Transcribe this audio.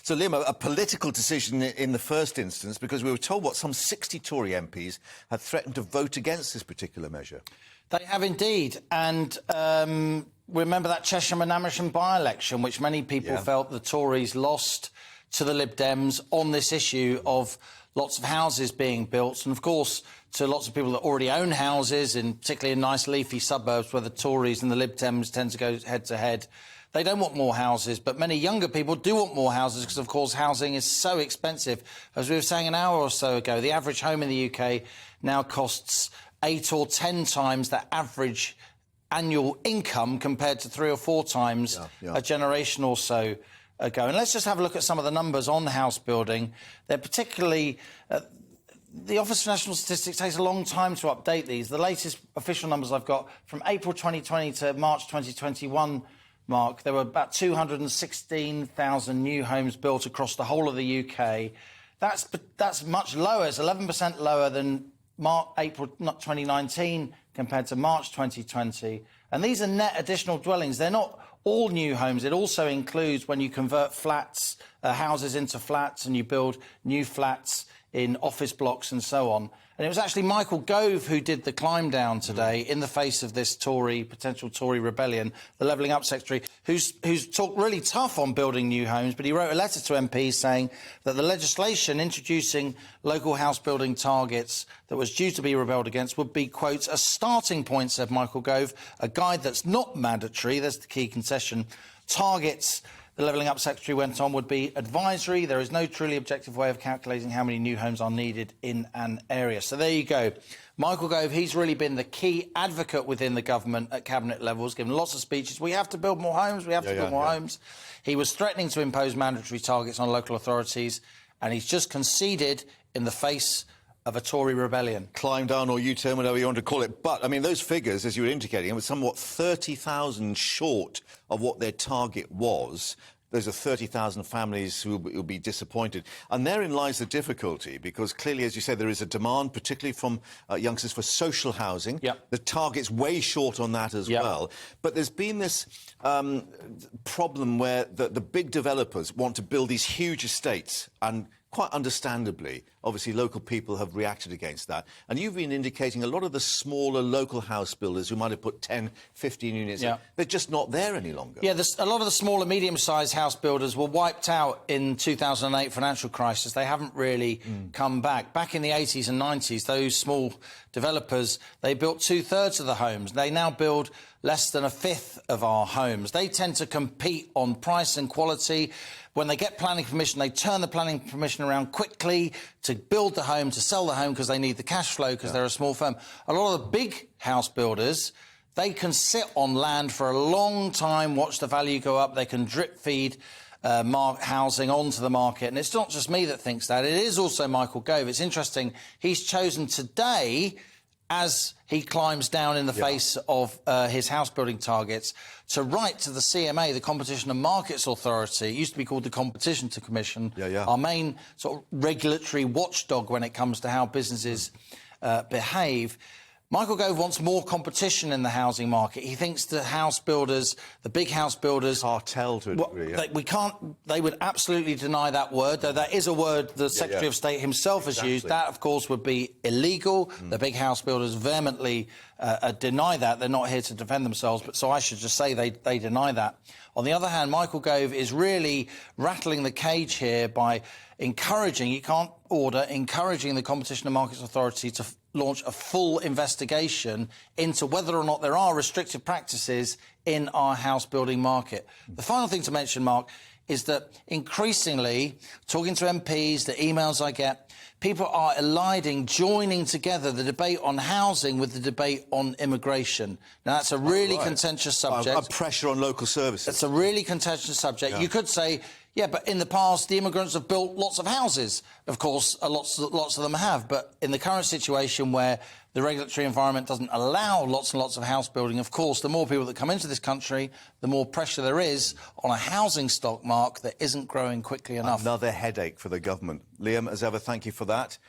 So, Liam, a political decision in the first instance, because we were told, some 60 Tory MPs had threatened to vote against this particular measure. They have indeed. And remember that Chesham and Amersham by-election, which many people felt the Tories lost to the Lib Dems on this issue of lots of houses being built. And, of course, to lots of people that already own houses, particularly in nice leafy suburbs where the Tories and the Lib Dems tend to go head-to-head, they don't want more houses, but many younger people do want more houses because, of course, housing is so expensive. As we were saying an hour or so ago, the average home in the UK now costs 8 or 10 times the average annual income compared to 3 or 4 times a generation or so ago. And let's just have a look at some of the numbers on house building. They're particularly... the Office for National Statistics takes a long time to update these. The latest official numbers I've got from April 2020 to March 2021... Mark, there were about 216,000 new homes built across the whole of the UK. That's much lower. It's 11% lower than April 2019 compared to March 2020. And these are net additional dwellings. They're not all new homes. It also includes when you convert flats, houses into flats, and you build new flats in office blocks and so on. And it was actually Michael Gove who did the climb down today in the face of this potential Tory rebellion, the Levelling Up Secretary, who's talked really tough on building new homes, but he wrote a letter to MPs saying that the legislation introducing local house building targets that was due to be rebelled against would be, quote, a starting point, said Michael Gove, a guide that's not mandatory, there's the key concession, targets... The Levelling Up Secretary went on, would be advisory. There is no truly objective way of calculating how many new homes are needed in an area. So there you go. Michael Gove, he's really been the key advocate within the government at cabinet levels, given lots of speeches. We have to build more homes. We have to build more homes. He was threatening to impose mandatory targets on local authorities, and he's just conceded in the face of a Tory rebellion. Climb down or U-turn, whatever you want to call it. But, I mean, those figures, as you were indicating, were somewhat 30,000 short of what their target was. Those are 30,000 families who will be disappointed. And therein lies the difficulty, because clearly, as you said, there is a demand, particularly from youngsters, for social housing. The target's way short on that as well. But there's been this problem where the big developers want to build these huge estates, and quite understandably, obviously, local people have reacted against that. And you've been indicating a lot of the smaller local house builders who might have put 10, 15 units in, they're just not there any longer. Yeah, a lot of the smaller, medium-sized house builders were wiped out in 2008 financial crisis. They haven't really come back. Back in the 80s and 90s, those small developers, they built 2/3 of the homes. They now build less than 1/5 of our homes. They tend to compete on price and quality. When they get planning permission, they turn the planning permission around quickly to build the home, to sell the home, because they need the cash flow, because they're a small firm. A lot of the big house builders, they can sit on land for a long time, watch the value go up, they can drip feed housing onto the market. And it's not just me that thinks that, it is also Michael Gove. It's interesting, he's chosen today, as he climbs down in the face of his house-building targets, to write to the CMA, the Competition and Markets Authority. It used to be called the Competition Commission, our main sort of regulatory watchdog when it comes to how businesses behave. Michael Gove wants more competition in the housing market. He thinks the house builders, the big house builders... Cartel to a degree, they would absolutely deny that word, though that is a word the Secretary of State himself has used. That, of course, would be illegal. The big house builders vehemently deny that. They're not here to defend themselves, but so I should just say they deny that. On the other hand, Michael Gove is really rattling the cage here by encouraging the Competition and Markets Authority to launch a full investigation into whether or not there are restrictive practices in our house building market. The final thing to mention, Mark, is that increasingly, talking to MPs, the emails I get, people are eliding, joining together the debate on housing with the debate on immigration. Now, that's a really contentious subject. Pressure on local services. It's a really contentious subject. You could say, yeah, but in the past, the immigrants have built lots of houses. Of course, lots of them have. But in the current situation where the regulatory environment doesn't allow lots and lots of house building, of course, the more people that come into this country, the more pressure there is on a housing stock, Mark, that isn't growing quickly enough. Another headache for the government. Liam, as ever, thank you for that.